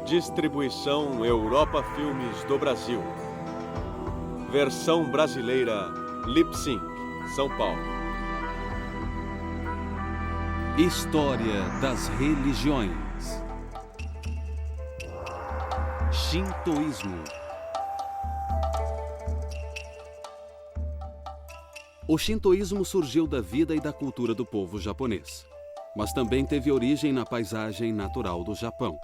Distribuição Europa Filmes do Brasil. Versão brasileira Lip Sync, São Paulo. História das religiões. Shintoísmo. O shintoísmo surgiu da vida e da cultura do povo japonês, mas também teve origem na paisagem natural do Japão.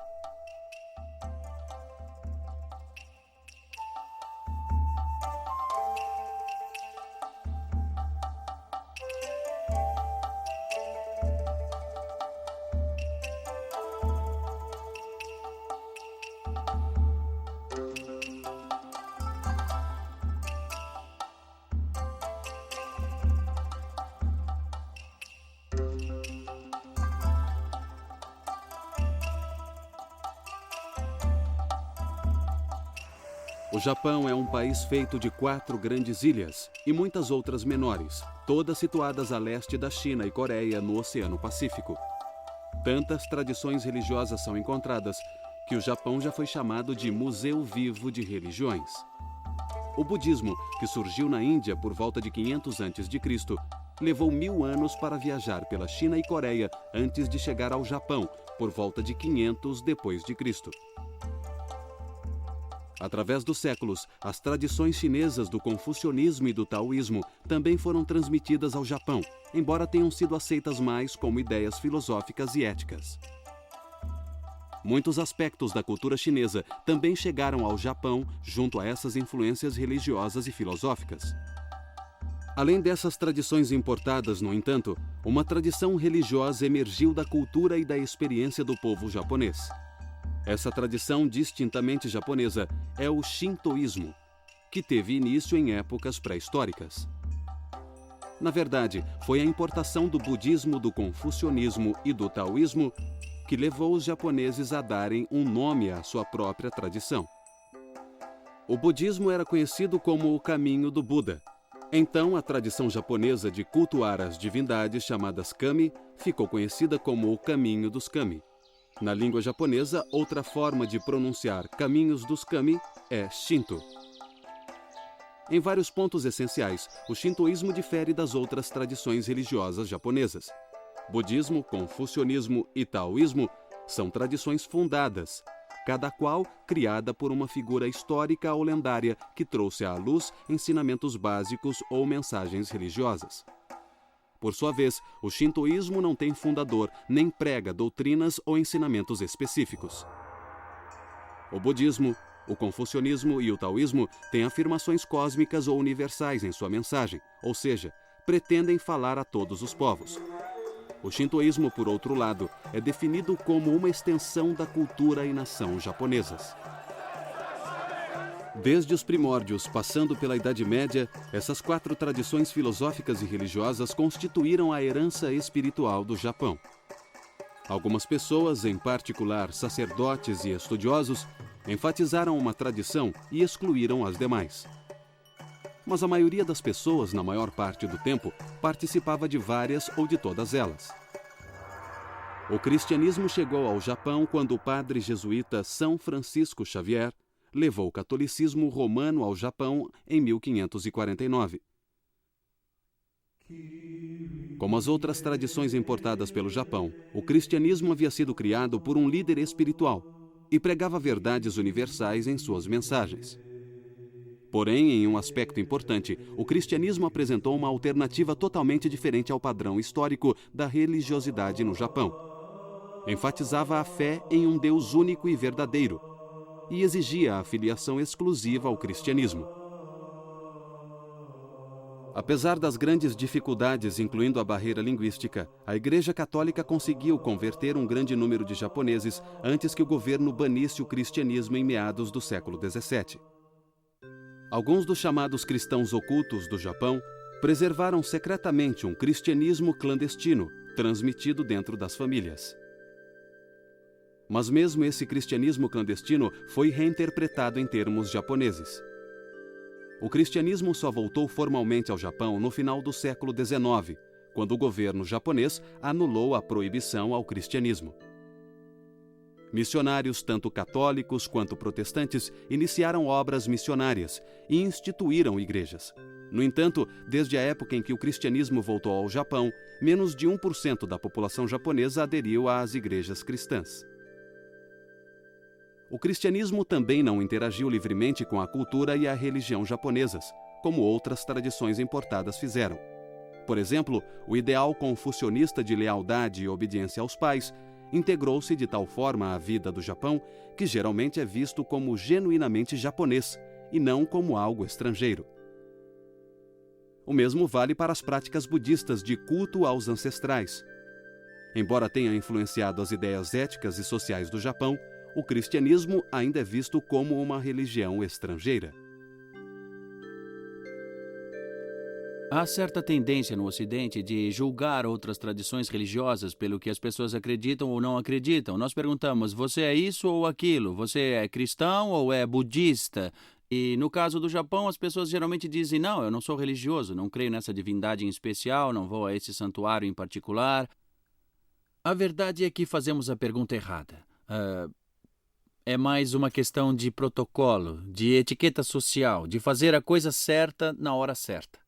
O Japão é um país feito de 4 grandes ilhas e muitas outras menores, todas situadas a leste da China e Coreia, no Oceano Pacífico. Tantas tradições religiosas são encontradas que o Japão já foi chamado de Museu Vivo de Religiões. O budismo, que surgiu na Índia por volta de 500 a.C., levou 1000 anos para viajar pela China e Coreia antes de chegar ao Japão, por volta de 500 depois de Cristo. Através dos séculos, as tradições chinesas do confucionismo e do taoísmo também foram transmitidas ao Japão, embora tenham sido aceitas mais como ideias filosóficas e éticas. Muitos aspectos da cultura chinesa também chegaram ao Japão junto a essas influências religiosas e filosóficas. Além dessas tradições importadas, no entanto, uma tradição religiosa emergiu da cultura e da experiência do povo japonês. Essa tradição distintamente japonesa é o shintoísmo, que teve início em épocas pré-históricas. Na verdade, foi a importação do budismo, do confucionismo e do taoísmo que levou os japoneses a darem um nome à sua própria tradição. O budismo era conhecido como o caminho do Buda. Então, a tradição japonesa de cultuar as divindades chamadas kami ficou conhecida como o caminho dos kami. Na língua japonesa, outra forma de pronunciar caminhos dos kami é Shinto. Em vários pontos essenciais, o shintoísmo difere das outras tradições religiosas japonesas. Budismo, confucionismo e taoísmo são tradições fundadas, cada qual criada por uma figura histórica ou lendária que trouxe à luz ensinamentos básicos ou mensagens religiosas. Por sua vez, o shintoísmo não tem fundador, nem prega doutrinas ou ensinamentos específicos. O budismo, o confucionismo e o taoísmo têm afirmações cósmicas ou universais em sua mensagem, ou seja, pretendem falar a todos os povos. O shintoísmo, por outro lado, é definido como uma extensão da cultura e nação japonesas. Desde os primórdios, passando pela Idade Média, essas 4 tradições filosóficas e religiosas constituíram a herança espiritual do Japão. Algumas pessoas, em particular sacerdotes e estudiosos, enfatizaram uma tradição e excluíram as demais. Mas a maioria das pessoas, na maior parte do tempo, participava de várias ou de todas elas. O cristianismo chegou ao Japão quando o padre jesuíta São Francisco Xavier levou o catolicismo romano ao Japão em 1549. Como as outras tradições importadas pelo Japão, o cristianismo havia sido criado por um líder espiritual e pregava verdades universais em suas mensagens. Porém, em um aspecto importante, o cristianismo apresentou uma alternativa totalmente diferente ao padrão histórico da religiosidade no Japão. Enfatizava a fé em um Deus único e verdadeiro, e exigia a filiação exclusiva ao cristianismo. Apesar das grandes dificuldades, incluindo a barreira linguística, a Igreja Católica conseguiu converter um grande número de japoneses antes que o governo banisse o cristianismo em meados do século XVII. Alguns dos chamados cristãos ocultos do Japão preservaram secretamente um cristianismo clandestino, transmitido dentro das famílias. Mas mesmo esse cristianismo clandestino foi reinterpretado em termos japoneses. O cristianismo só voltou formalmente ao Japão no final do século XIX, quando o governo japonês anulou a proibição ao cristianismo. Missionários, tanto católicos quanto protestantes, iniciaram obras missionárias e instituíram igrejas. No entanto, desde a época em que o cristianismo voltou ao Japão, menos de 1% da população japonesa aderiu às igrejas cristãs. O cristianismo também não interagiu livremente com a cultura e a religião japonesas, como outras tradições importadas fizeram. Por exemplo, o ideal confucionista de lealdade e obediência aos pais integrou-se de tal forma à vida do Japão que geralmente é visto como genuinamente japonês e não como algo estrangeiro. O mesmo vale para as práticas budistas de culto aos ancestrais. Embora tenha influenciado as ideias éticas e sociais do Japão, o cristianismo ainda é visto como uma religião estrangeira. Há certa tendência no Ocidente de julgar outras tradições religiosas pelo que as pessoas acreditam ou não acreditam. Nós perguntamos, você é isso ou aquilo? Você é cristão ou é budista? E no caso do Japão, as pessoas geralmente dizem, não, eu não sou religioso, não creio nessa divindade em especial, não vou a esse santuário em particular. A verdade é que fazemos a pergunta errada. É mais uma questão de protocolo, de etiqueta social, de fazer a coisa certa na hora certa.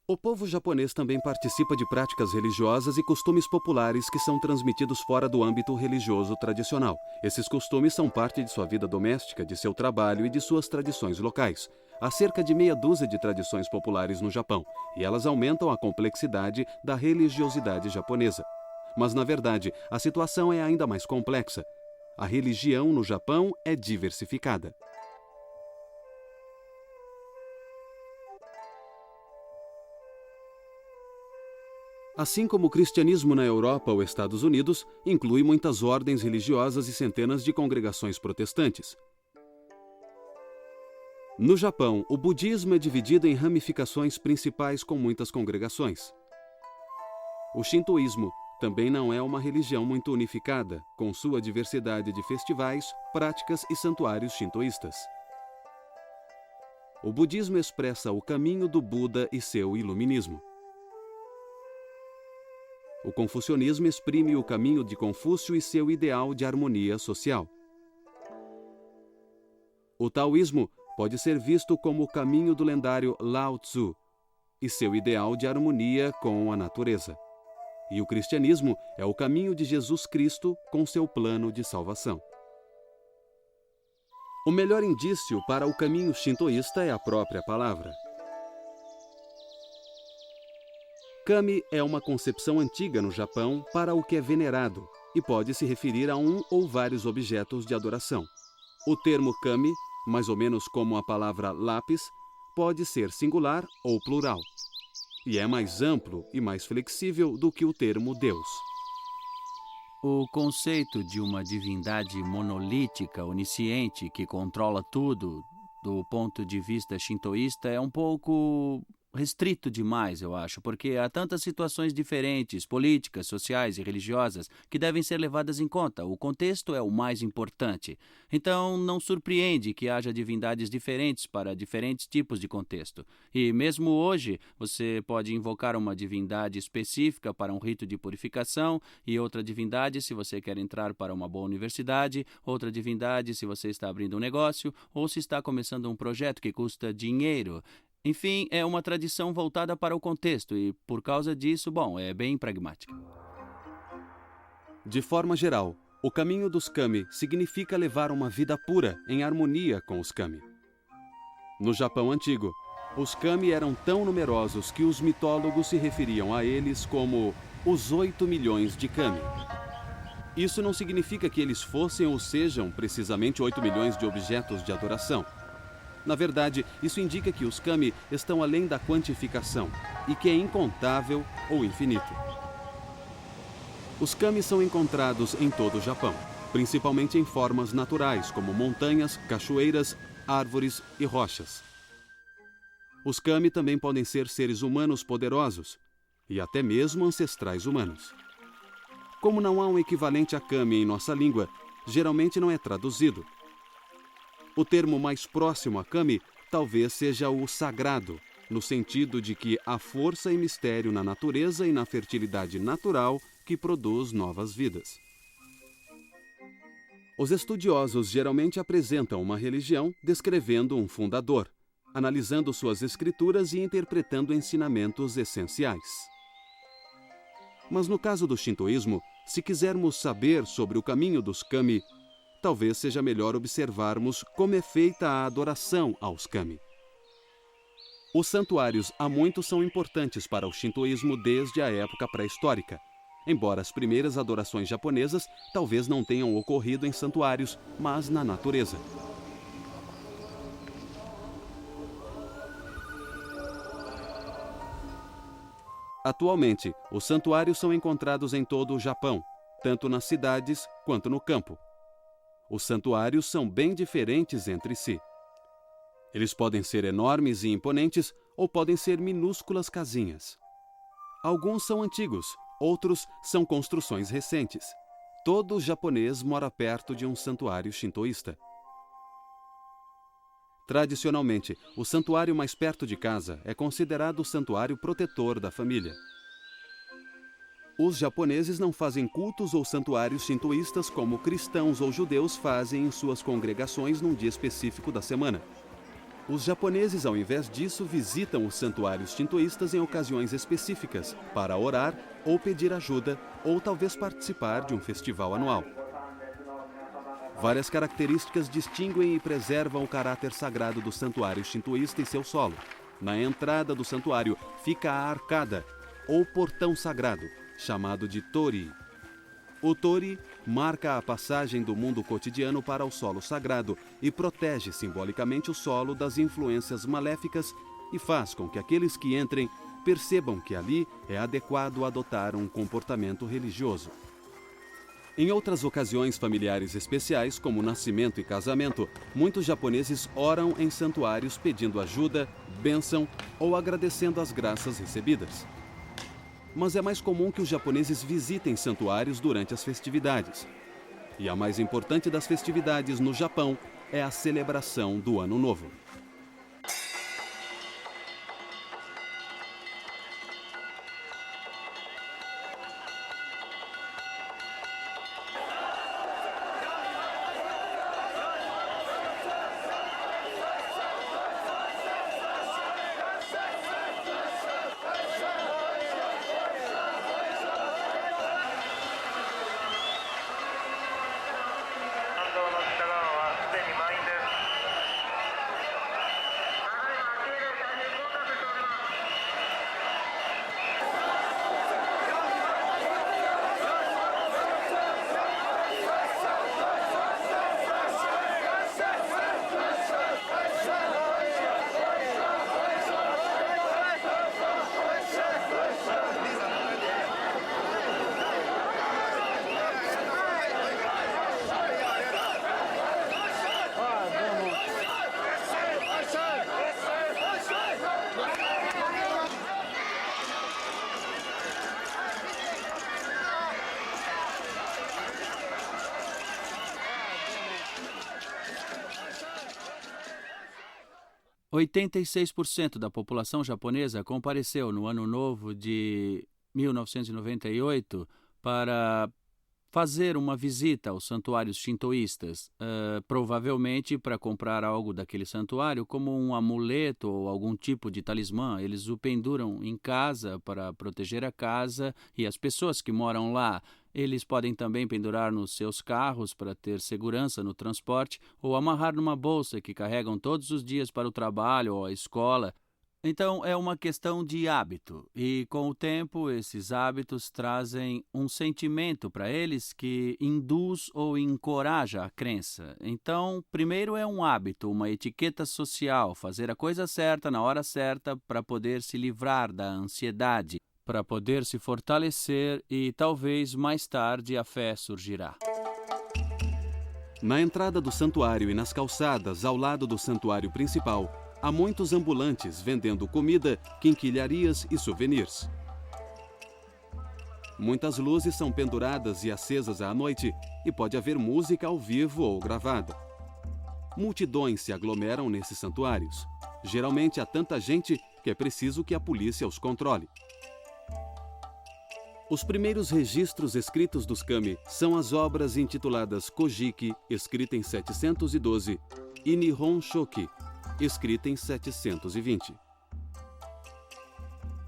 O povo japonês também participa de práticas religiosas e costumes populares que são transmitidos fora do âmbito religioso tradicional. Esses costumes são parte de sua vida doméstica, de seu trabalho e de suas tradições locais. Há cerca de meia dúzia de tradições populares no Japão, e elas aumentam a complexidade da religiosidade japonesa. Mas, na verdade, a situação é ainda mais complexa. A religião no Japão é diversificada. Assim como o cristianismo na Europa ou Estados Unidos, inclui muitas ordens religiosas e centenas de congregações protestantes. No Japão, o budismo é dividido em ramificações principais com muitas congregações. O shintoísmo também não é uma religião muito unificada, com sua diversidade de festivais, práticas e santuários shintoístas. O budismo expressa o caminho do Buda e seu iluminismo. O confucionismo exprime o caminho de Confúcio e seu ideal de harmonia social. O taoísmo pode ser visto como o caminho do lendário Lao Tzu e seu ideal de harmonia com a natureza. E o cristianismo é o caminho de Jesus Cristo com seu plano de salvação. O melhor indício para o caminho shintoísta é a própria palavra. Kami é uma concepção antiga no Japão para o que é venerado e pode se referir a um ou vários objetos de adoração. O termo kami, mais ou menos como a palavra lápis, pode ser singular ou plural. E é mais amplo e mais flexível do que o termo Deus. O conceito de uma divindade monolítica, onisciente, que controla tudo, do ponto de vista shintoísta, é um pouco restrito demais, eu acho, porque há tantas situações diferentes, políticas, sociais e religiosas, que devem ser levadas em conta. O contexto é o mais importante. Então, não surpreende que haja divindades diferentes para diferentes tipos de contexto. E mesmo hoje, você pode invocar uma divindade específica para um rito de purificação e outra divindade se você quer entrar para uma boa universidade, outra divindade se você está abrindo um negócio ou se está começando um projeto que custa dinheiro. Enfim, é uma tradição voltada para o contexto e, por causa disso, é bem pragmática. De forma geral, o caminho dos kami significa levar uma vida pura, em harmonia com os kami. No Japão antigo, os kami eram tão numerosos que os mitólogos se referiam a eles como os 8 milhões de kami. Isso não significa que eles fossem ou sejam precisamente 8 milhões de objetos de adoração. Na verdade, isso indica que os kami estão além da quantificação e que é incontável ou infinito. Os kami são encontrados em todo o Japão, principalmente em formas naturais, como montanhas, cachoeiras, árvores e rochas. Os kami também podem ser seres humanos poderosos e até mesmo ancestrais humanos. Como não há um equivalente a kami em nossa língua, geralmente não é traduzido. O termo mais próximo a kami talvez seja o sagrado, no sentido de que há força e mistério na natureza e na fertilidade natural que produz novas vidas. Os estudiosos geralmente apresentam uma religião descrevendo um fundador, analisando suas escrituras e interpretando ensinamentos essenciais. Mas no caso do shintoísmo, se quisermos saber sobre o caminho dos kami, talvez seja melhor observarmos como é feita a adoração aos kami. Os santuários há muito são importantes para o shintoísmo desde a época pré-histórica, embora as primeiras adorações japonesas talvez não tenham ocorrido em santuários, mas na natureza. Atualmente, os santuários são encontrados em todo o Japão, tanto nas cidades quanto no campo. Os santuários são bem diferentes entre si. Eles podem ser enormes e imponentes ou podem ser minúsculas casinhas. Alguns são antigos, outros são construções recentes. Todo japonês mora perto de um santuário shintoísta. Tradicionalmente, o santuário mais perto de casa é considerado o santuário protetor da família. Os japoneses não fazem cultos ou santuários shintoístas como cristãos ou judeus fazem em suas congregações num dia específico da semana. Os japoneses, ao invés disso, visitam os santuários shintoístas em ocasiões específicas para orar ou pedir ajuda ou talvez participar de um festival anual. Várias características distinguem e preservam o caráter sagrado do santuário shintoísta e seu solo. Na entrada do santuário fica a arcada, ou portão sagrado, chamado de tori. O tori marca a passagem do mundo cotidiano para o solo sagrado e protege simbolicamente o solo das influências maléficas e faz com que aqueles que entrem percebam que ali é adequado adotar um comportamento religioso. Em outras ocasiões familiares especiais, como nascimento e casamento, muitos japoneses oram em santuários pedindo ajuda, bênção ou agradecendo as graças recebidas. Mas é mais comum que os japoneses visitem santuários durante as festividades. E a mais importante das festividades no Japão é a celebração do Ano Novo. – 86% da população japonesa compareceu no Ano Novo de 1998 para fazer uma visita aos santuários shintoístas, provavelmente para comprar algo daquele santuário, como um amuleto ou algum tipo de talismã. Eles o penduram em casa para proteger a casa e as pessoas que moram lá. Eles podem também pendurar nos seus carros para ter segurança no transporte ou amarrar numa bolsa que carregam todos os dias para o trabalho ou a escola. Então, é uma questão de hábito, e com o tempo, esses hábitos trazem um sentimento para eles que induz ou encoraja a crença. Então, primeiro é um hábito, uma etiqueta social, fazer a coisa certa na hora certa para poder se livrar da ansiedade, para poder se fortalecer e talvez mais tarde a fé surgirá. Na entrada do santuário e nas calçadas ao lado do santuário principal, há muitos ambulantes vendendo comida, quinquilharias e souvenirs. Muitas luzes são penduradas e acesas à noite e pode haver música ao vivo ou gravada. Multidões se aglomeram nesses santuários. Geralmente há tanta gente que é preciso que a polícia os controle. Os primeiros registros escritos dos kami são as obras intituladas Kojiki, escrita em 712, e Nihon Shoki, escrita em 720.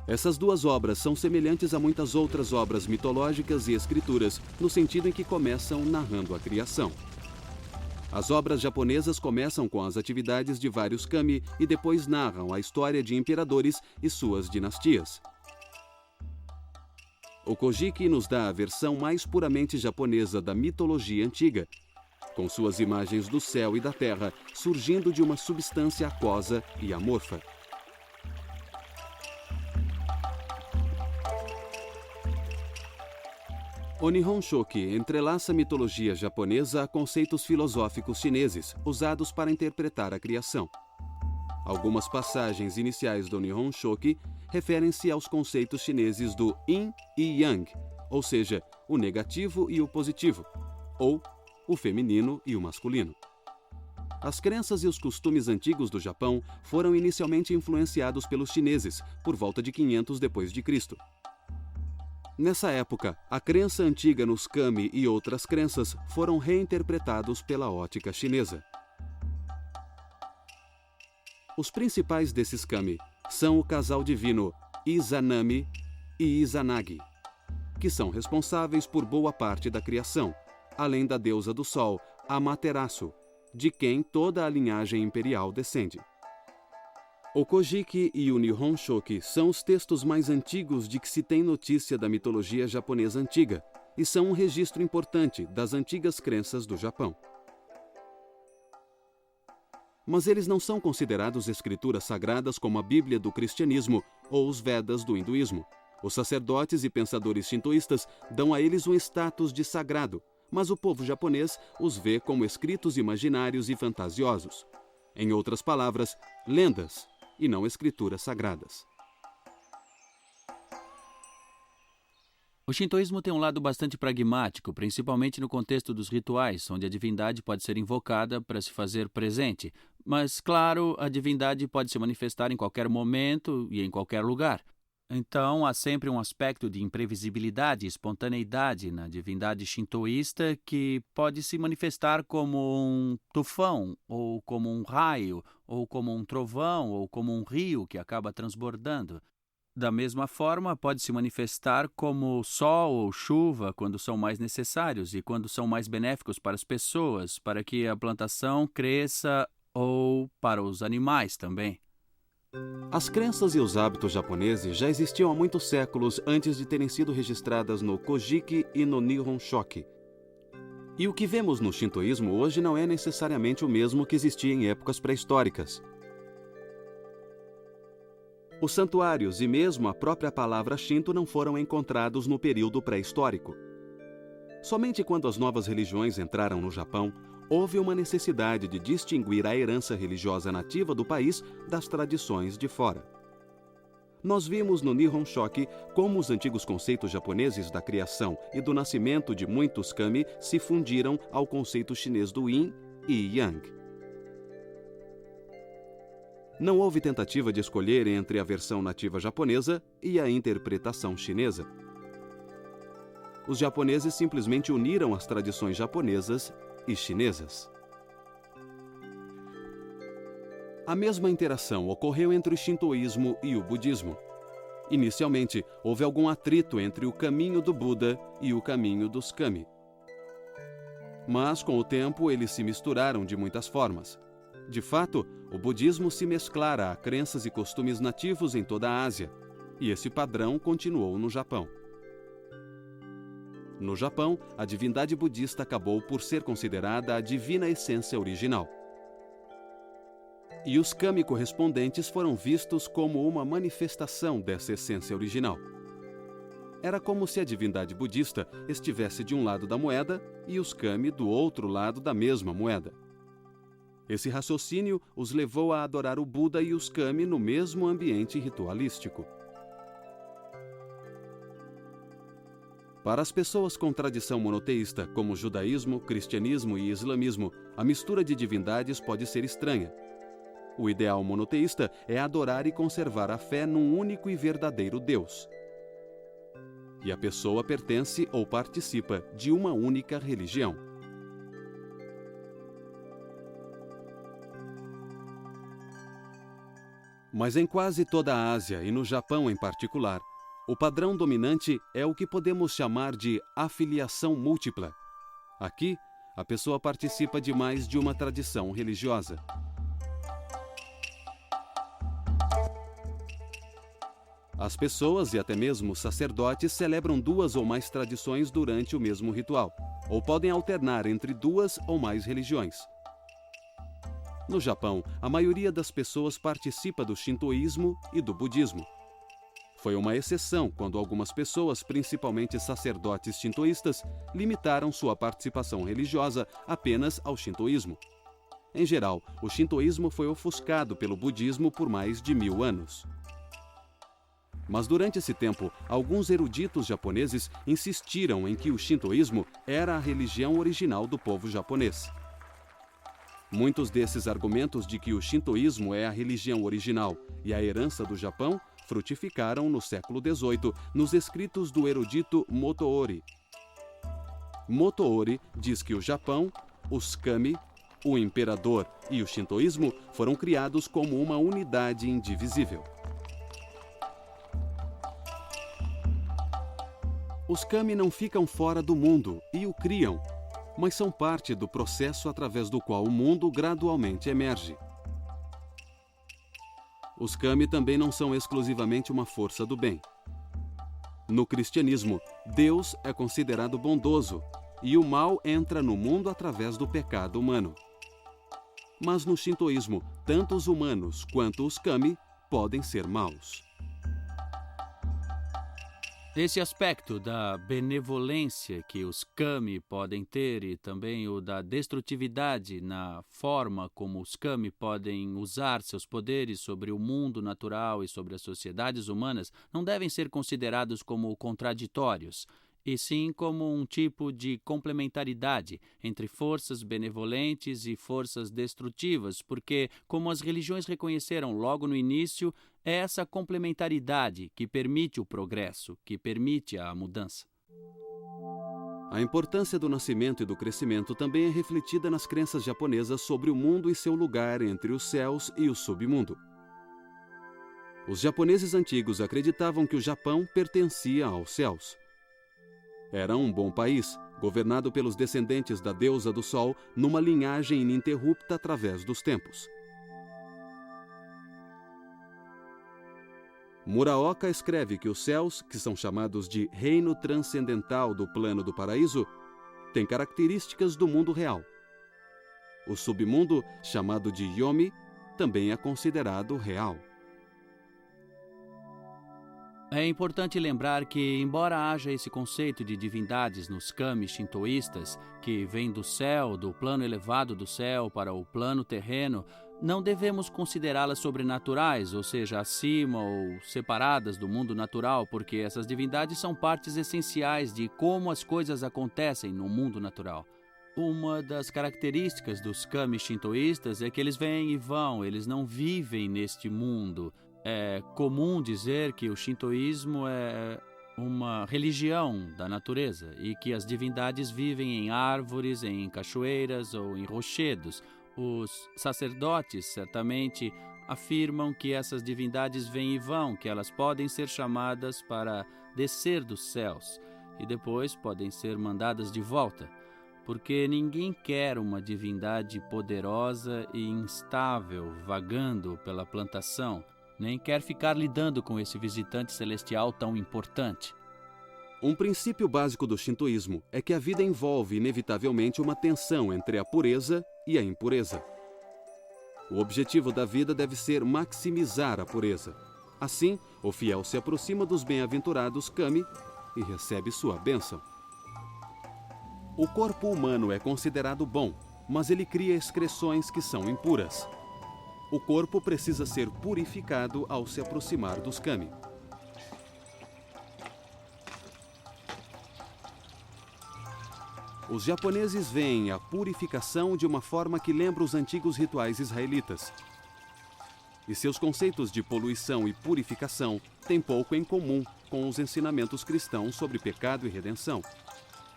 Essas duas obras são semelhantes a muitas outras obras mitológicas e escrituras, no sentido em que começam narrando a criação. As obras japonesas começam com as atividades de vários kami e depois narram a história de imperadores e suas dinastias. O Kojiki nos dá a versão mais puramente japonesa da mitologia antiga, com suas imagens do céu e da terra surgindo de uma substância aquosa e amorfa. O Nihon Shoki entrelaça a mitologia japonesa a conceitos filosóficos chineses, usados para interpretar a criação. Algumas passagens iniciais do Nihon Shoki referem-se aos conceitos chineses do Yin e Yang, ou seja, o negativo e o positivo, ou o feminino e o masculino. As crenças e os costumes antigos do Japão foram inicialmente influenciados pelos chineses, por volta de 500 d.C. Nessa época, a crença antiga nos kami e outras crenças foram reinterpretados pela ótica chinesa. Os principais desses kami são o casal divino Izanami e Izanagi, que são responsáveis por boa parte da criação, além da deusa do sol, Amaterasu, de quem toda a linhagem imperial descende. O Kojiki e o Nihon Shoki são os textos mais antigos de que se tem notícia da mitologia japonesa antiga e são um registro importante das antigas crenças do Japão. Mas eles não são considerados escrituras sagradas como a Bíblia do cristianismo ou os Vedas do hinduísmo. Os sacerdotes e pensadores shintoístas dão a eles um status de sagrado, mas o povo japonês os vê como escritos imaginários e fantasiosos. Em outras palavras, lendas e não escrituras sagradas. O shintoísmo tem um lado bastante pragmático, principalmente no contexto dos rituais, onde a divindade pode ser invocada para se fazer presente. Mas, claro, a divindade pode se manifestar em qualquer momento e em qualquer lugar. Então, há sempre um aspecto de imprevisibilidade e espontaneidade na divindade shintoísta que pode se manifestar como um tufão, ou como um raio, ou como um trovão, ou como um rio que acaba transbordando. Da mesma forma, pode se manifestar como sol ou chuva quando são mais necessários e quando são mais benéficos para as pessoas, para que a plantação cresça ou para os animais também. As crenças e os hábitos japoneses já existiam há muitos séculos antes de terem sido registradas no Kojiki e no Nihon Shoki. E o que vemos no shintoísmo hoje não é necessariamente o mesmo que existia em épocas pré-históricas. Os santuários e mesmo a própria palavra Shinto não foram encontrados no período pré-histórico. Somente quando as novas religiões entraram no Japão, houve uma necessidade de distinguir a herança religiosa nativa do país das tradições de fora. Nós vimos no Nihon Shoki como os antigos conceitos japoneses da criação e do nascimento de muitos kami se fundiram ao conceito chinês do Yin e Yang. Não houve tentativa de escolher entre a versão nativa japonesa e a interpretação chinesa. Os japoneses simplesmente uniram as tradições japonesas e chinesas. A mesma interação ocorreu entre o shintoísmo e o budismo. Inicialmente, houve algum atrito entre o caminho do Buda e o caminho dos kami. Mas, com o tempo, eles se misturaram de muitas formas. De fato, o budismo se mesclara a crenças e costumes nativos em toda a Ásia, e esse padrão continuou no Japão. No Japão, a divindade budista acabou por ser considerada a divina essência original. E os kami correspondentes foram vistos como uma manifestação dessa essência original. Era como se a divindade budista estivesse de um lado da moeda e os kami do outro lado da mesma moeda. Esse raciocínio os levou a adorar o Buda e os kami no mesmo ambiente ritualístico. Para as pessoas com tradição monoteísta, como judaísmo, cristianismo e islamismo, a mistura de divindades pode ser estranha. O ideal monoteísta é adorar e conservar a fé num único e verdadeiro Deus. E a pessoa pertence ou participa de uma única religião. Mas em quase toda a Ásia e no Japão em particular, o padrão dominante é o que podemos chamar de afiliação múltipla. Aqui, a pessoa participa de mais de uma tradição religiosa. As pessoas e até mesmo os sacerdotes celebram duas ou mais tradições durante o mesmo ritual, ou podem alternar entre duas ou mais religiões. No Japão, a maioria das pessoas participa do shintoísmo e do budismo. Foi uma exceção quando algumas pessoas, principalmente sacerdotes shintoístas, limitaram sua participação religiosa apenas ao shintoísmo. Em geral, o shintoísmo foi ofuscado pelo budismo por mais de 1000 anos. Mas durante esse tempo, alguns eruditos japoneses insistiram em que o shintoísmo era a religião original do povo japonês. Muitos desses argumentos de que o shintoísmo é a religião original e a herança do Japão frutificaram no século XVIII nos escritos do erudito Motoori. Motoori diz que o Japão, os kami, o imperador e o shintoísmo foram criados como uma unidade indivisível. Os kami não ficam fora do mundo e o criam, mas são parte do processo através do qual o mundo gradualmente emerge. Os kami também não são exclusivamente uma força do bem. No cristianismo, Deus é considerado bondoso e o mal entra no mundo através do pecado humano. Mas no shintoísmo, tanto os humanos quanto os kami podem ser maus. Esse aspecto da benevolência que os kami podem ter e também o da destrutividade na forma como os kami podem usar seus poderes sobre o mundo natural e sobre as sociedades humanas não devem ser considerados como contraditórios, e sim como um tipo de complementaridade entre forças benevolentes e forças destrutivas, porque, como as religiões reconheceram logo no início, é essa complementaridade que permite o progresso, que permite a mudança. A importância do nascimento e do crescimento também é refletida nas crenças japonesas sobre o mundo e seu lugar entre os céus e o submundo. Os japoneses antigos acreditavam que o Japão pertencia aos céus. Era um bom país, governado pelos descendentes da deusa do Sol, numa linhagem ininterrupta através dos tempos. Muraoka escreve que os céus, que são chamados de reino transcendental do plano do paraíso, têm características do mundo real. O submundo, chamado de Yomi, também é considerado real. É importante lembrar que, embora haja esse conceito de divindades nos kami shintoístas, que vem do céu, do plano elevado do céu para o plano terreno, não devemos considerá-las sobrenaturais, ou seja, acima ou separadas do mundo natural, porque essas divindades são partes essenciais de como as coisas acontecem no mundo natural. Uma das características dos kami shintoístas é que eles vêm e vão, eles não vivem neste mundo. É comum dizer que o shintoísmo é uma religião da natureza e que as divindades vivem em árvores, em cachoeiras ou em rochedos. Os sacerdotes certamente afirmam que essas divindades vêm e vão, que elas podem ser chamadas para descer dos céus e depois podem ser mandadas de volta. porque ninguém quer uma divindade poderosa e instável vagando pela plantação, nem quer ficar lidando com esse visitante celestial tão importante. Um princípio básico do shintoísmo é que a vida envolve inevitavelmente uma tensão entre a pureza e a impureza. O objetivo da vida deve ser maximizar a pureza. Assim, o fiel se aproxima dos bem-aventurados kami e recebe sua bênção. O corpo humano é considerado bom, mas ele cria excreções que são impuras. O corpo precisa ser purificado ao se aproximar dos kami. Os japoneses veem a purificação de uma forma que lembra os antigos rituais israelitas. E seus conceitos de poluição e purificação têm pouco em comum com os ensinamentos cristãos sobre pecado e redenção.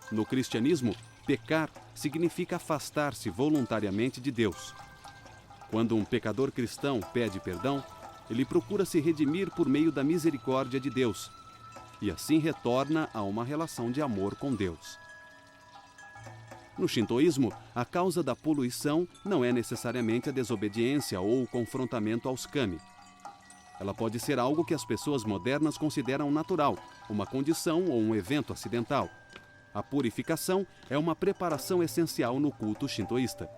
No cristianismo, pecar significa afastar-se voluntariamente de Deus. Quando um pecador cristão pede perdão, ele procura se redimir por meio da misericórdia de Deus, e assim retorna a uma relação de amor com Deus. No shintoísmo, a causa da poluição não é necessariamente a desobediência ou o confrontamento aos kami. Ela pode ser algo que as pessoas modernas consideram natural, uma condição ou um evento acidental. A purificação é uma preparação essencial no culto shintoísta.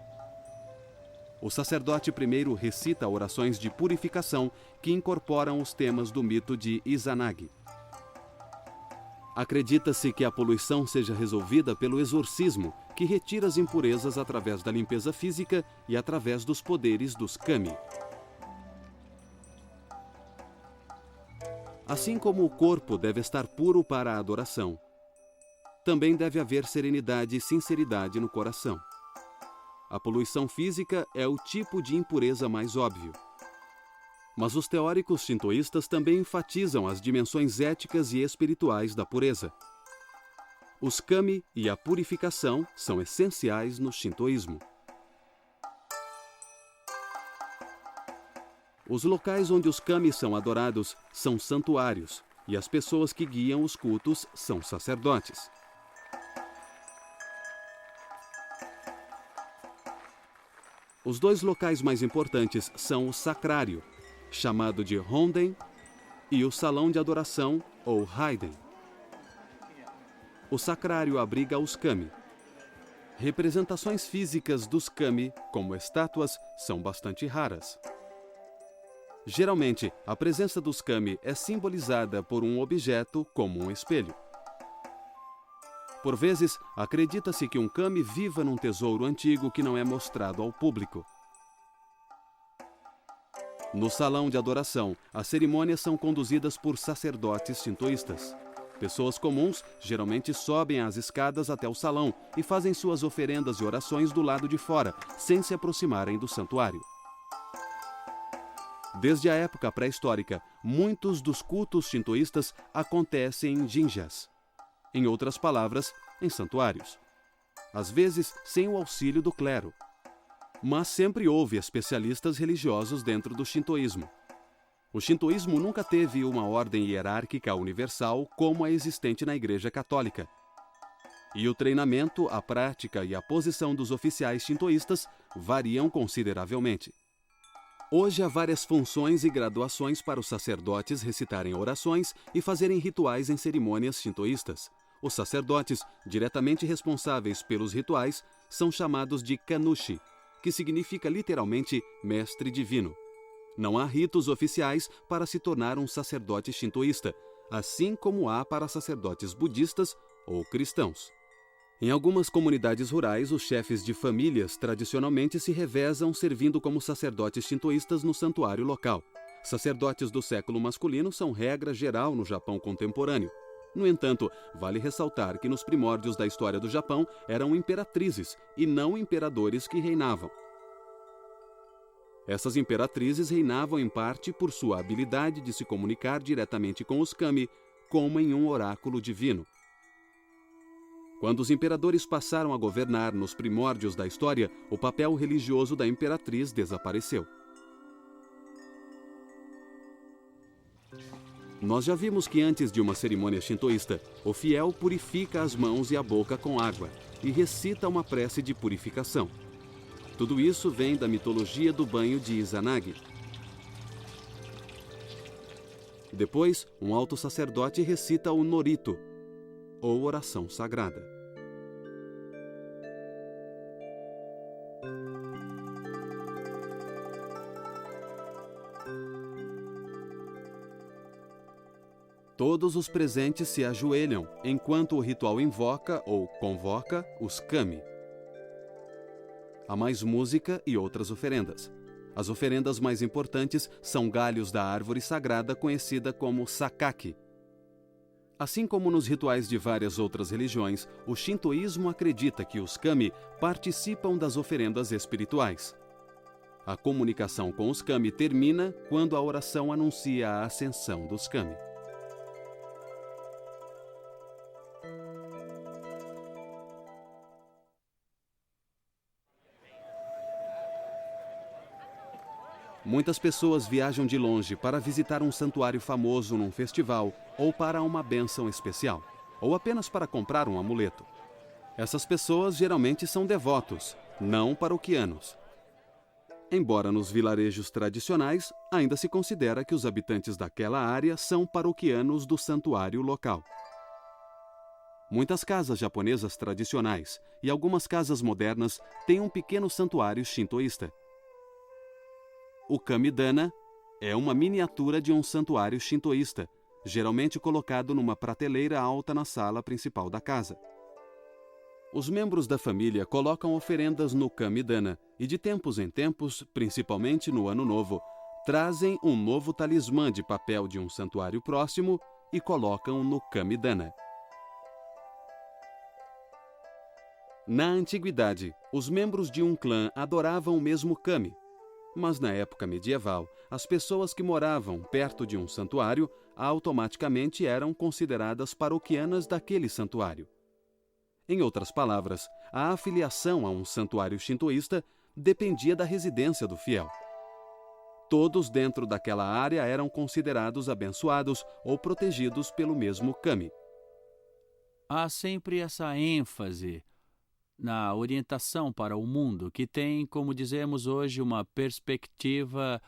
O sacerdote primeiro recita orações de purificação que incorporam os temas do mito de Izanagi. Acredita-se que a poluição seja resolvida pelo exorcismo, que retira as impurezas através da limpeza física e através dos poderes dos kami. Assim como o corpo deve estar puro para a adoração, também deve haver serenidade e sinceridade no coração. A poluição física é o tipo de impureza mais óbvio. Mas os teóricos shintoístas também enfatizam as dimensões éticas e espirituais da pureza. Os kami e a purificação são essenciais no shintoísmo. Os locais onde os kami são adorados são santuários, e as pessoas que guiam os cultos são sacerdotes. Os dois locais mais importantes são o sacrário, chamado de Honden, e o salão de adoração, ou Haiden. O sacrário abriga os kami. Representações físicas dos kami, como estátuas, são bastante raras. Geralmente, a presença dos kami é simbolizada por um objeto, como um espelho. Por vezes, acredita-se que um kami viva num tesouro antigo que não é mostrado ao público. No salão de adoração, as cerimônias são conduzidas por sacerdotes shintoístas. Pessoas comuns geralmente sobem as escadas até o salão e fazem suas oferendas e orações do lado de fora, sem se aproximarem do santuário. Desde a época pré-histórica, muitos dos cultos shintoístas acontecem em jinjas. Em outras palavras, em santuários. Às vezes, sem o auxílio do clero. Mas sempre houve especialistas religiosos dentro do shintoísmo. O shintoísmo nunca teve uma ordem hierárquica universal como a existente na Igreja Católica. E o treinamento, a prática e a posição dos oficiais shintoístas variam consideravelmente. Hoje há várias funções e graduações para os sacerdotes recitarem orações e fazerem rituais em cerimônias shintoístas. Os sacerdotes, diretamente responsáveis pelos rituais, são chamados de kanushi, que significa literalmente mestre divino. Não há ritos oficiais para se tornar um sacerdote shintoísta, assim como há para sacerdotes budistas ou cristãos. Em algumas comunidades rurais, os chefes de famílias tradicionalmente se revezam servindo como sacerdotes shintoístas no santuário local. Sacerdotes do século masculino são regra geral no Japão contemporâneo. No entanto, vale ressaltar que nos primórdios da história do Japão eram imperatrizes e não imperadores que reinavam. Essas imperatrizes reinavam em parte por sua habilidade de se comunicar diretamente com os kami, como em um oráculo divino. Quando os imperadores passaram a governar nos primórdios da história, o papel religioso da imperatriz desapareceu. Nós já vimos que antes de uma cerimônia shintoísta, o fiel purifica as mãos e a boca com água e recita uma prece de purificação. Tudo isso vem da mitologia do banho de Izanagi. Depois, um alto sacerdote recita o Norito, ou oração sagrada. Todos os presentes se ajoelham, enquanto o ritual invoca ou convoca os kami. Há mais música e outras oferendas. As oferendas mais importantes são galhos da árvore sagrada conhecida como sakaki. Assim como nos rituais de várias outras religiões, o shintoísmo acredita que os kami participam das oferendas espirituais. A comunicação com os kami termina quando a oração anuncia a ascensão dos kami. Muitas pessoas viajam de longe para visitar um santuário famoso num festival ou para uma bênção especial, ou apenas para comprar um amuleto. Essas pessoas geralmente são devotos, não paroquianos. Embora nos vilarejos tradicionais, ainda se considera que os habitantes daquela área são paroquianos do santuário local. Muitas casas japonesas tradicionais e algumas casas modernas têm um pequeno santuário shintoísta. O kamidana é uma miniatura de um santuário shintoísta, geralmente colocado numa prateleira alta na sala principal da casa. Os membros da família colocam oferendas no kamidana e de tempos em tempos, principalmente no Ano Novo, trazem um novo talismã de papel de um santuário próximo e colocam no kamidana. Na antiguidade, os membros de um clã adoravam o mesmo kami. Mas na época medieval, as pessoas que moravam perto de um santuário automaticamente eram consideradas paroquianas daquele santuário. Em outras palavras, a afiliação a um santuário shintoísta dependia da residência do fiel. Todos dentro daquela área eram considerados abençoados ou protegidos pelo mesmo kami. Há sempre essa ênfase na orientação para o mundo, que tem, como dizemos hoje, uma perspectiva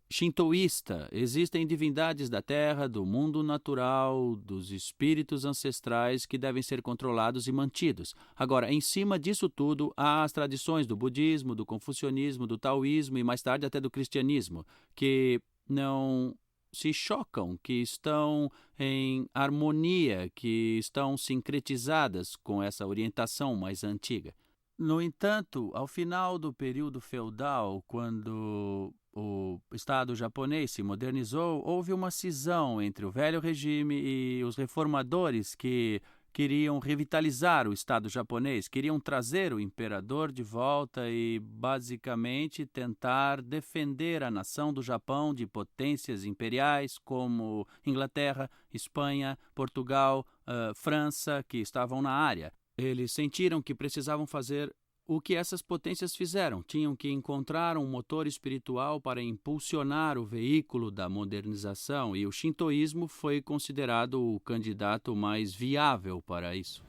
shintoísta. Existem divindades da terra, do mundo natural, dos espíritos ancestrais que devem ser controlados e mantidos. Agora, em cima disso tudo, há as tradições do budismo, do confucionismo, do taoísmo e mais tarde até do cristianismo, que não se chocam, que estão em harmonia, que estão sincretizadas com essa orientação mais antiga. No entanto, ao final do período feudal, quando o Estado japonês se modernizou, houve uma cisão entre o velho regime e os reformadores que queriam revitalizar o Estado japonês, queriam trazer o imperador de volta e, basicamente, tentar defender a nação do Japão de potências imperiais como Inglaterra, Espanha, Portugal, França, que estavam na área. Eles sentiram que precisavam fazer o que essas potências fizeram. Tinham que encontrar um motor espiritual para impulsionar o veículo da modernização, e o shintoísmo foi considerado o candidato mais viável para isso.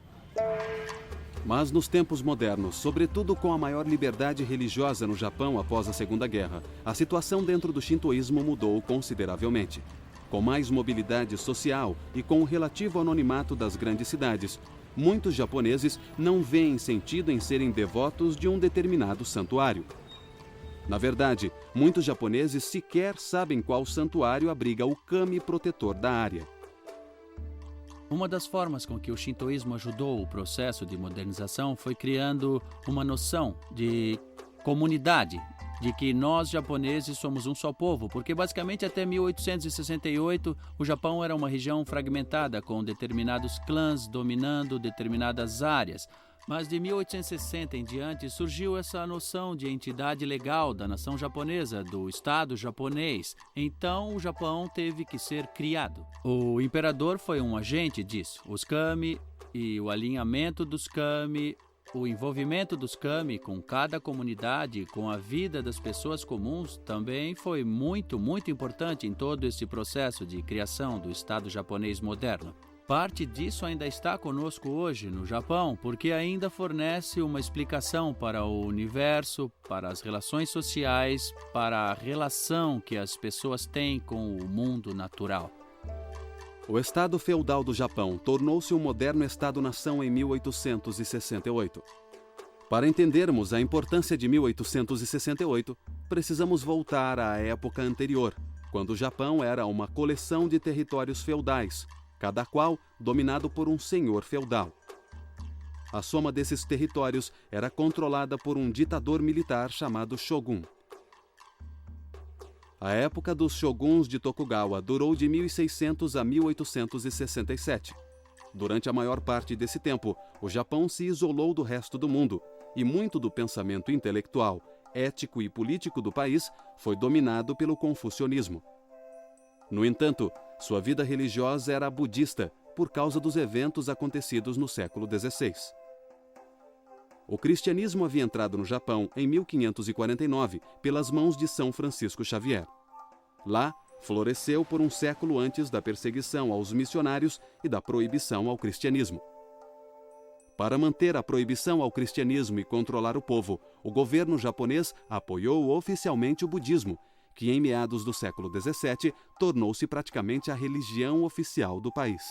Mas nos tempos modernos, sobretudo com a maior liberdade religiosa no Japão após a Segunda Guerra, a situação dentro do shintoísmo mudou consideravelmente. Com mais mobilidade social e com o relativo anonimato das grandes cidades, muitos japoneses não veem sentido em serem devotos de um determinado santuário. Na verdade, muitos japoneses sequer sabem qual santuário abriga o kami protetor da área. Uma das formas com que o shintoísmo ajudou o processo de modernização foi criando uma noção de comunidade, de que nós japoneses somos um só povo, porque basicamente até 1868 o Japão era uma região fragmentada com determinados clãs dominando determinadas áreas. Mas de 1860 em diante surgiu essa noção de entidade legal da nação japonesa, do Estado japonês. Então o Japão teve que ser criado. O imperador foi um agente disso. Os kami e o alinhamento dos kami O envolvimento dos Kami com cada comunidade, com a vida das pessoas comuns, também foi muito importante em todo esse processo de criação do Estado japonês moderno. Parte disso ainda está conosco hoje no Japão, porque ainda fornece uma explicação para o universo, para as relações sociais, para a relação que as pessoas têm com o mundo natural. O Estado feudal do Japão tornou-se um moderno Estado-nação em 1868. Para entendermos a importância de 1868, precisamos voltar à época anterior, quando o Japão era uma coleção de territórios feudais, cada qual dominado por um senhor feudal. A soma desses territórios era controlada por um ditador militar chamado Shogun. A época dos shoguns de Tokugawa durou de 1600 a 1867. Durante a maior parte desse tempo, o Japão se isolou do resto do mundo e muito do pensamento intelectual, ético e político do país foi dominado pelo confucionismo. No entanto, sua vida religiosa era budista por causa dos eventos acontecidos no século XVI. O cristianismo havia entrado no Japão em 1549 pelas mãos de São Francisco Xavier. Lá, floresceu por um século antes da perseguição aos missionários e da proibição ao cristianismo. Para manter a proibição ao cristianismo e controlar o povo, o governo japonês apoiou oficialmente o budismo, que em meados do século XVII tornou-se praticamente a religião oficial do país.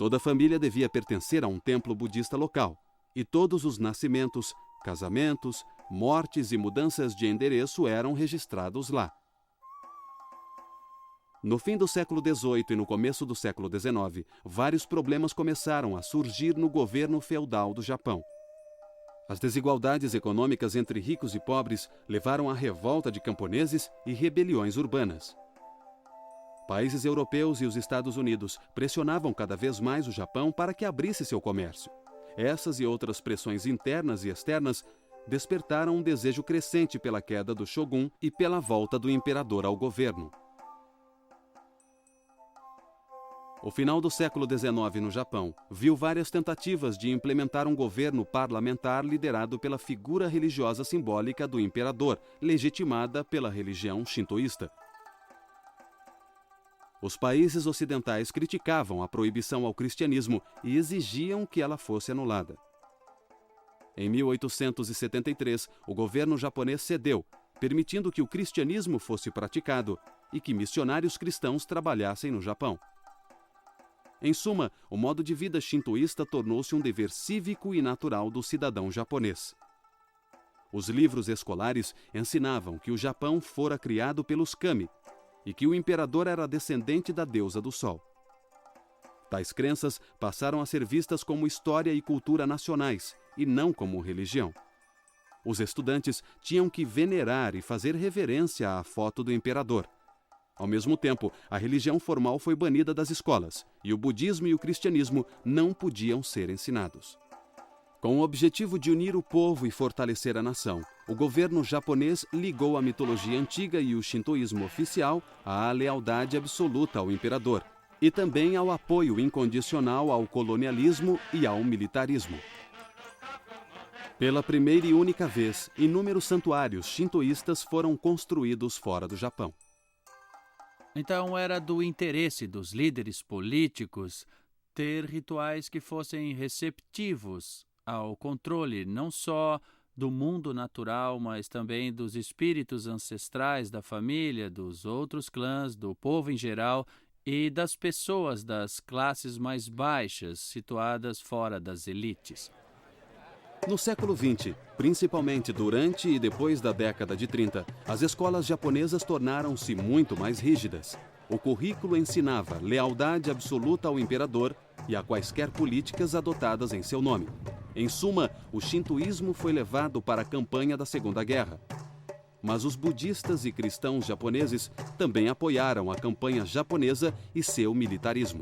Toda família devia pertencer a um templo budista local, e todos os nascimentos, casamentos, mortes e mudanças de endereço eram registrados lá. No fim do século XVIII e no começo do século XIX, vários problemas começaram a surgir no governo feudal do Japão. As desigualdades econômicas entre ricos e pobres levaram à revolta de camponeses e rebeliões urbanas. Países europeus e os Estados Unidos pressionavam cada vez mais o Japão para que abrisse seu comércio. Essas e outras pressões internas e externas despertaram um desejo crescente pela queda do shogun e pela volta do imperador ao governo. O final do século XIX no Japão viu várias tentativas de implementar um governo parlamentar liderado pela figura religiosa simbólica do imperador, legitimada pela religião shintoísta. Os países ocidentais criticavam a proibição ao cristianismo e exigiam que ela fosse anulada. Em 1873, o governo japonês cedeu, permitindo que o cristianismo fosse praticado e que missionários cristãos trabalhassem no Japão. Em suma, o modo de vida shintoísta tornou-se um dever cívico e natural do cidadão japonês. Os livros escolares ensinavam que o Japão fora criado pelos kami e que o imperador era descendente da deusa do sol. Tais crenças passaram a ser vistas como história e cultura nacionais e não como religião. Os estudantes tinham que venerar e fazer reverência à foto do imperador. Ao mesmo tempo, a religião formal foi banida das escolas e o budismo e o cristianismo não podiam ser ensinados. Com o objetivo de unir o povo e fortalecer a nação, o governo japonês ligou a mitologia antiga e o shintoísmo oficial à lealdade absoluta ao imperador e também ao apoio incondicional ao colonialismo e ao militarismo. Pela primeira e única vez, inúmeros santuários shintoístas foram construídos fora do Japão. Então era do interesse dos líderes políticos ter rituais que fossem receptivos ao controle não só do mundo natural, mas também dos espíritos ancestrais da família, dos outros clãs, do povo em geral e das pessoas das classes mais baixas, situadas fora das elites. No século XX, principalmente durante e depois da década de 30, as escolas japonesas tornaram-se muito mais rígidas. O currículo ensinava lealdade absoluta ao imperador e a quaisquer políticas adotadas em seu nome. Em suma, o shintoísmo foi levado para a campanha da Segunda Guerra. Mas os budistas e cristãos japoneses também apoiaram a campanha japonesa e seu militarismo.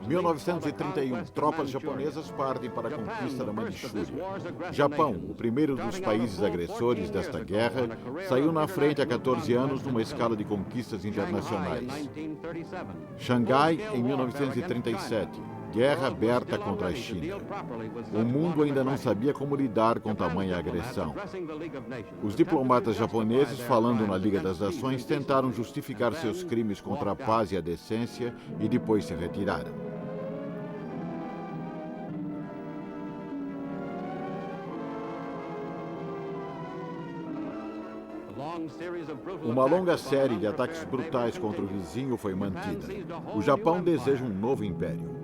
1931, tropas japonesas partem para a conquista da Manchúria. Japão, o primeiro dos países agressores desta guerra, saiu na frente há 14 anos numa escala de conquistas internacionais. Xangai, em 1937. Guerra aberta contra a China. O mundo ainda não sabia como lidar com tamanha agressão. Os diplomatas japoneses, falando na Liga das Nações, tentaram justificar seus crimes contra a paz e a decência e depois se retiraram. Uma longa série de ataques brutais contra o vizinho foi mantida. O Japão deseja um novo império.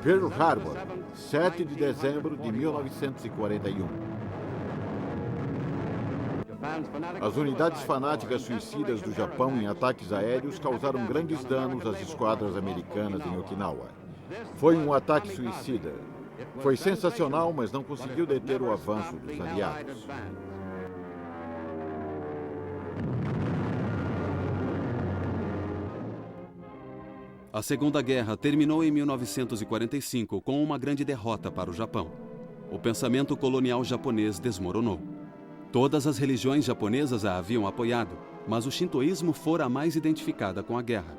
Pearl Harbor, 7 de dezembro de 1941. As unidades fanáticas suicidas do Japão em ataques aéreos causaram grandes danos às esquadras americanas em Okinawa. Foi um ataque suicida. Foi sensacional, mas não conseguiu deter o avanço dos aliados. A Segunda Guerra terminou em 1945 com uma grande derrota para o Japão. O pensamento colonial japonês desmoronou. Todas as religiões japonesas a haviam apoiado, mas o shintoísmo fora a mais identificada com a guerra.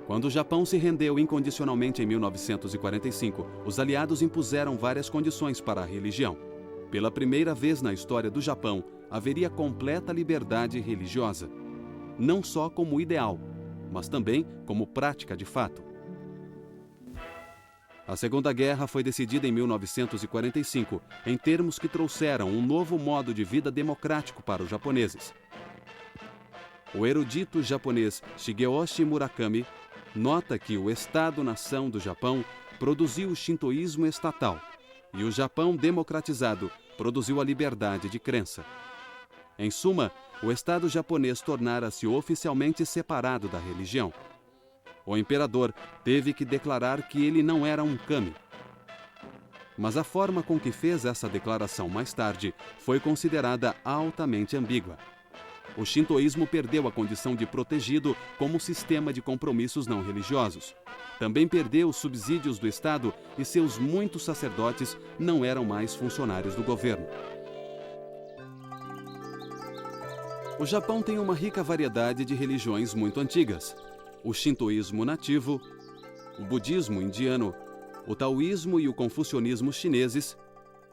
Quando o Japão se rendeu incondicionalmente em 1945, os aliados impuseram várias condições para a religião. Pela primeira vez na história do Japão, haveria completa liberdade religiosa, não só como ideal, mas também como prática de fato. A Segunda Guerra foi decidida em 1945, em termos que trouxeram um novo modo de vida democrático para os japoneses. O erudito japonês Shigeyoshi Murakami nota que o Estado-nação do Japão produziu o shintoísmo estatal e o Japão democratizado produziu a liberdade de crença. Em suma, o Estado japonês tornara-se oficialmente separado da religião. O imperador teve que declarar que ele não era um kami. Mas a forma com que fez essa declaração mais tarde foi considerada altamente ambígua. O shintoísmo perdeu a condição de protegido como sistema de compromissos não religiosos. Também perdeu os subsídios do Estado e seus muitos sacerdotes não eram mais funcionários do governo. O Japão tem uma rica variedade de religiões muito antigas. O shintoísmo nativo, o budismo indiano, o taoísmo e o confucionismo chineses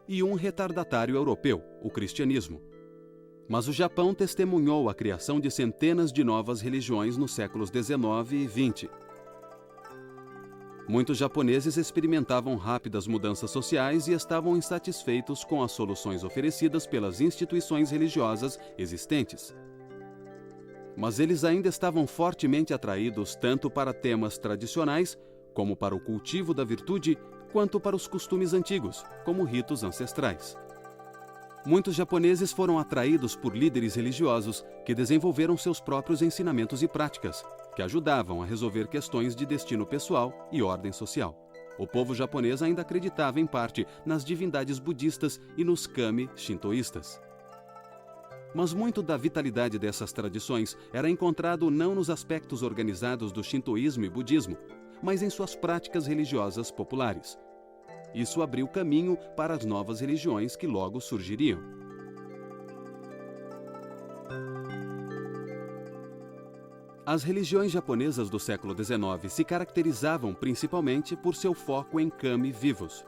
e um retardatário europeu, o cristianismo. Mas o Japão testemunhou a criação de centenas de novas religiões nos séculos XIX e XX. Muitos japoneses experimentavam rápidas mudanças sociais e estavam insatisfeitos com as soluções oferecidas pelas instituições religiosas existentes. Mas eles ainda estavam fortemente atraídos tanto para temas tradicionais, como para o cultivo da virtude, quanto para os costumes antigos, como ritos ancestrais. Muitos japoneses foram atraídos por líderes religiosos que desenvolveram seus próprios ensinamentos e práticas, que ajudavam a resolver questões de destino pessoal e ordem social. O povo japonês ainda acreditava, em parte, nas divindades budistas e nos kami shintoístas. Mas muito da vitalidade dessas tradições era encontrado não nos aspectos organizados do shintoísmo e budismo, mas em suas práticas religiosas populares. Isso abriu caminho para as novas religiões que logo surgiriam. As religiões japonesas do século XIX se caracterizavam principalmente por seu foco em kami vivos.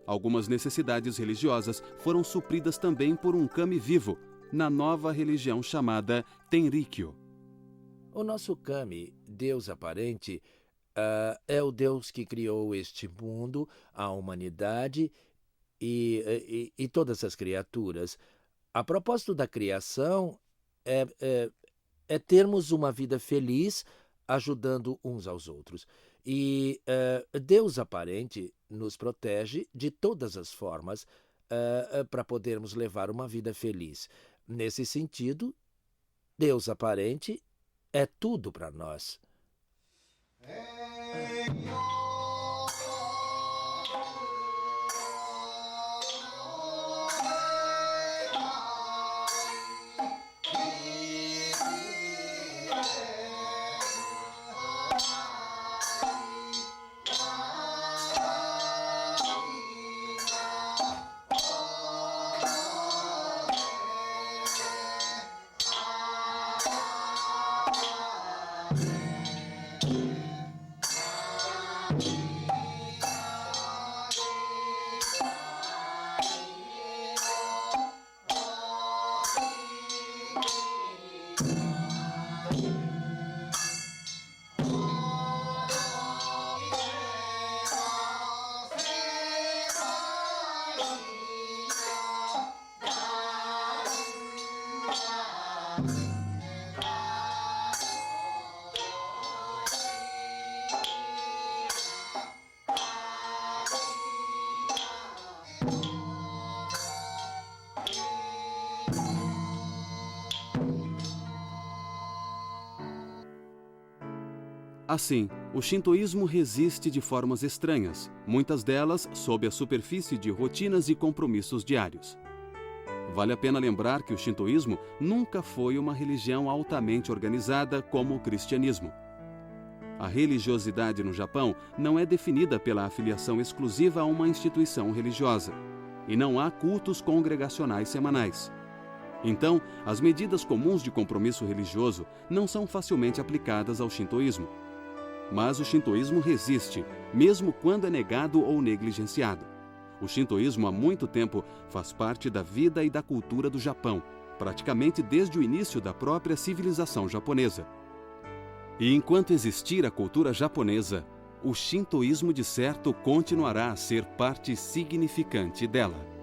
Algumas necessidades religiosas foram supridas também por um kami vivo, na nova religião chamada Tenrikyo. O nosso kami, Deus aparente, é o Deus que criou este mundo, a humanidade e todas as criaturas. A propósito da criação é termos uma vida feliz, ajudando uns aos outros. E Deus aparente nos protege de todas as formas para podermos levar uma vida feliz. Nesse sentido, Deus aparente é tudo para nós. Assim, o shintoísmo resiste de formas estranhas, muitas delas sob a superfície de rotinas e compromissos diários. Vale a pena lembrar que o shintoísmo nunca foi uma religião altamente organizada como o cristianismo. A religiosidade no Japão não é definida pela afiliação exclusiva a uma instituição religiosa, e não há cultos congregacionais semanais. Então, as medidas comuns de compromisso religioso não são facilmente aplicadas ao shintoísmo. Mas o shintoísmo resiste, mesmo quando é negado ou negligenciado. O shintoísmo há muito tempo faz parte da vida e da cultura do Japão, praticamente desde o início da própria civilização japonesa. E enquanto existir a cultura japonesa, o shintoísmo de certo continuará a ser parte significante dela.